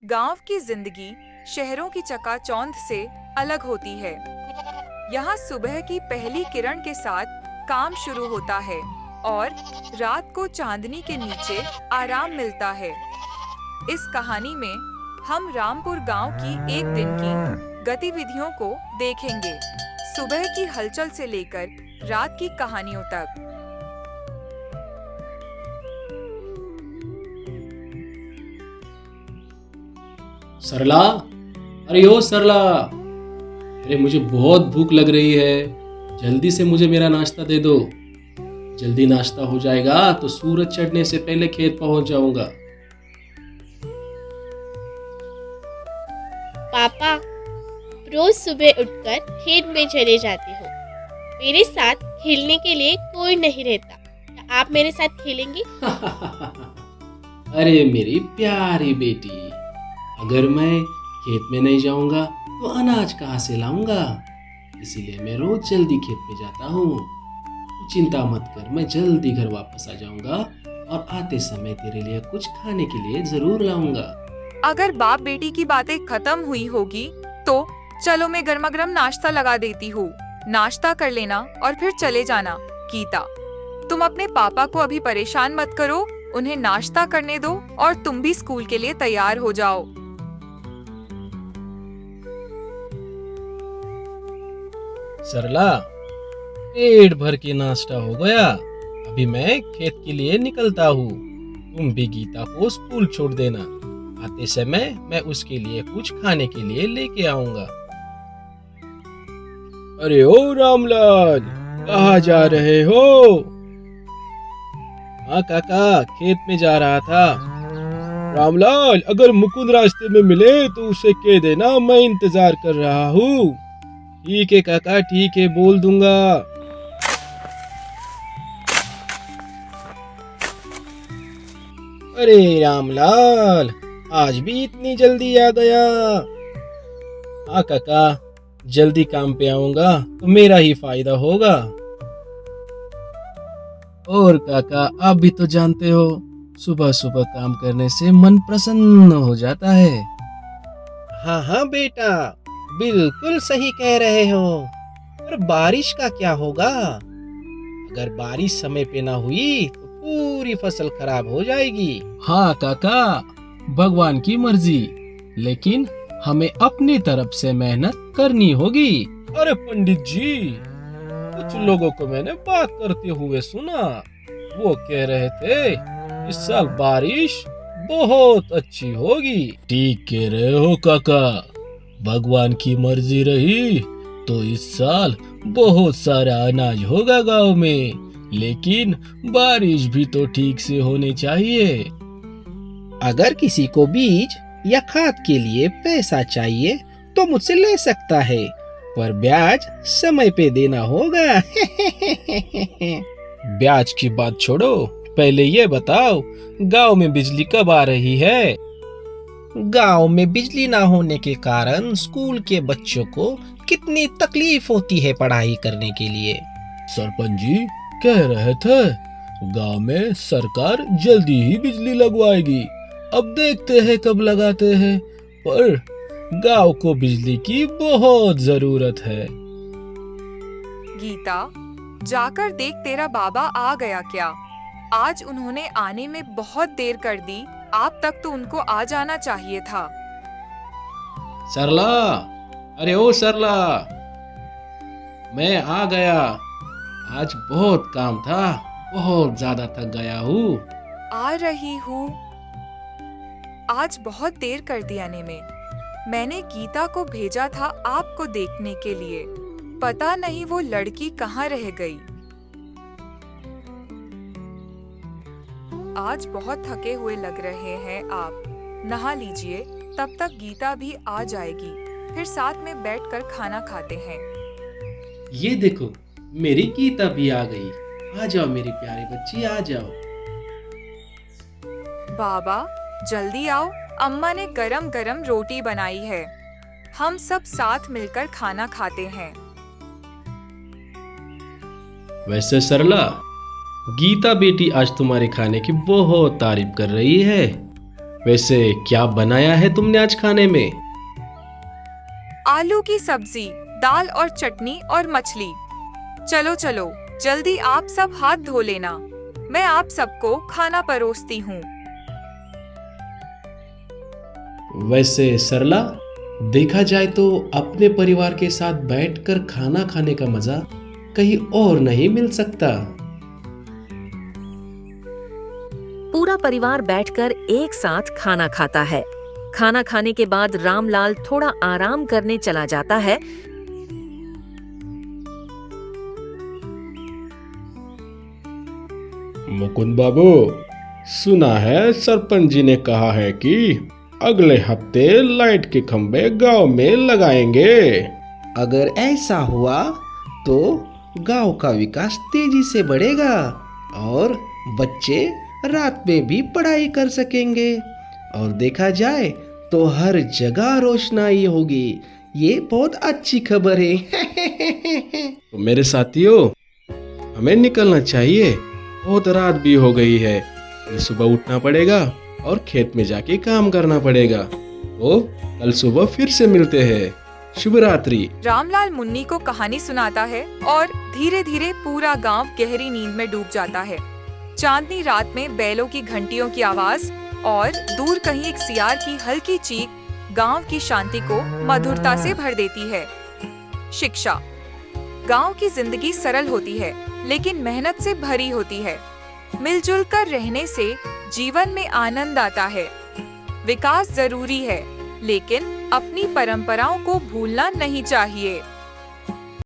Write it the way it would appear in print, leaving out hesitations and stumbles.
गांव की जिंदगी शहरों की चकाचौंध से अलग होती है। यहाँ सुबह की पहली किरण के साथ काम शुरू होता है और रात को चांदनी के नीचे आराम मिलता है। इस कहानी में हम रामपुर गांव की एक दिन की गतिविधियों को देखेंगे, सुबह की हलचल से लेकर रात की कहानियों तक। सरला, अरे ओ सरला, अरे मुझे बहुत भूख लग रही है। जल्दी से मुझे मेरा नाश्ता दे दो। जल्दी नाश्ता हो जाएगा तो सूरज चढ़ने से पहले खेत पहुंच जाऊंगा। पापा, रोज सुबह उठकर खेत में चले जाते हो। मेरे साथ खेलने के लिए कोई नहीं रहता। क्या आप मेरे साथ खेलेंगे? अरे मेरी प्यारी बेटी, अगर मैं खेत में नहीं जाऊंगा तो अनाज कहाँ से लाऊंगा? इसीलिए मैं रोज जल्दी खेत में जाता हूँ। तू चिंता मत कर, मैं जल्दी घर वापस आ जाऊंगा और आते समय तेरे लिए कुछ खाने के लिए जरूर लाऊंगा। अगर बाप बेटी की बातें खत्म हुई होगी तो चलो मैं गर्मा गर्म नाश्ता लगा देती हूँ। नाश्ता कर लेना और फिर चले जाना। गीता, तुम अपने पापा को अभी परेशान मत करो, उन्हें नाश्ता करने दो और तुम भी स्कूल के लिए तैयार हो जाओ। सरला, पेट भर के नाश्ता हो गया। अभी मैं खेत के लिए निकलता हूँ। तुम भी गीता को स्कूल छोड़ देना। आते समय मैं उसके लिए कुछ खाने के लिए लेके आऊंगा। अरे ओ रामलाल, कहाँ जा रहे हो? हाँ काका, खेत में जा रहा था। रामलाल, अगर मुकुंद रास्ते में मिले तो उसे कह देना मैं इंतजार कर रहा हूँ। ठीक है काका, ठीक है, बोल दूंगा। अरे रामलाल, आज भी इतनी जल्दी आ गया? हाँ काका, जल्दी काम पे आऊंगा तो मेरा ही फायदा होगा। और काका, आप भी तो जानते हो, सुबह सुबह काम करने से मन प्रसन्न हो जाता है। हाँ हाँ बेटा, बिल्कुल सही कह रहे हो। पर बारिश का क्या होगा? अगर बारिश समय पे ना हुई तो पूरी फसल खराब हो जाएगी। हाँ काका, भगवान की मर्जी, लेकिन हमें अपनी तरफ से मेहनत करनी होगी। अरे पंडित जी, कुछ लोगों को मैंने बात करते हुए सुना। वो कह रहे थे इस साल बारिश बहुत अच्छी होगी। ठीक कह रहे हो काका, भगवान की मर्जी रही तो इस साल बहुत सारा अनाज होगा गांव में। लेकिन बारिश भी तो ठीक से होनी चाहिए। अगर किसी को बीज या खाद के लिए पैसा चाहिए तो मुझसे ले सकता है, पर ब्याज समय पे देना होगा। ब्याज की बात छोड़ो, पहले ये बताओ, गांव में बिजली कब आ रही है? गांव में बिजली ना होने के कारण स्कूल के बच्चों को कितनी तकलीफ होती है पढ़ाई करने के लिए। सरपंच जी कह रहे थे गांव में सरकार जल्दी ही बिजली लगवाएगी। अब देखते हैं कब लगाते हैं, पर गांव को बिजली की बहुत जरूरत है। गीता, जाकर देख तेरा बाबा आ गया क्या? आज उन्होंने आने में बहुत देर कर दी। आप तक तो उनको आ जाना चाहिए था। सरला, अरे ओ सरला, मैं आ गया। आज बहुत काम था, बहुत ज्यादा थक गया हूँ। आ रही हूँ। आज बहुत देर कर दी आने में। मैंने गीता को भेजा था आपको देखने के लिए। पता नहीं वो लड़की कहाँ रह गई। आज बहुत थके हुए लग रहे हैं आप। नहा लीजिए, तब तक गीता भी आ जाएगी। फिर साथ में बैठकर खाना खाते हैं। ये देखो, मेरी गीता भी आ गई। आ जाओ मेरी प्यारी बच्ची, आ जाओ। बाबा जल्दी आओ, अम्मा ने गरम गरम रोटी बनाई है। हम सब साथ मिलकर खाना खाते हैं। वैसे सरला, गीता बेटी आज तुम्हारे खाने की बहुत तारीफ कर रही है। वैसे क्या बनाया है तुमने आज खाने में? आलू की सब्जी, दाल और चटनी और मछली। चलो चलो, जल्दी आप सब हाथ धो लेना। मैं आप सबको खाना परोसती हूँ। वैसे सरला, देखा जाए तो अपने परिवार के साथ बैठकर खाना खाने का मजा कहीं और नहीं मिल सकता। पूरा परिवार बैठकर एक साथ खाना खाता है। खाना खाने के बाद रामलाल थोड़ा आराम करने चला जाता है। मुकुंद बाबू, सुना है सरपंच जी ने कहा है कि अगले हफ्ते लाइट के खंभे गांव में लगाएंगे। अगर ऐसा हुआ तो गांव का विकास तेजी से बढ़ेगा और बच्चे रात में भी पढ़ाई कर सकेंगे और देखा जाए तो हर जगह रोशनाई होगी। ये बहुत अच्छी खबर है। तो मेरे साथियों, हमें निकलना चाहिए। बहुत रात भी हो गई है। कल सुबह उठना पड़ेगा और खेत में जाके काम करना पड़ेगा। तो कल सुबह फिर से मिलते हैं। शुभ रात्रि। रामलाल मुन्नी को कहानी सुनाता है और धीरे धीरे पूरा गांव गहरी नींद में डूब जाता है। चांदनी रात में बैलों की घंटियों की आवाज और दूर कहीं एक सियार की हल्की चीख गांव की शांति को मधुरता से भर देती है। शिक्षा। गांव की जिंदगी सरल होती है लेकिन मेहनत से भरी होती है। मिलजुल कर रहने से जीवन में आनंद आता है। विकास जरूरी है लेकिन अपनी परंपराओं को भूलना नहीं चाहिए।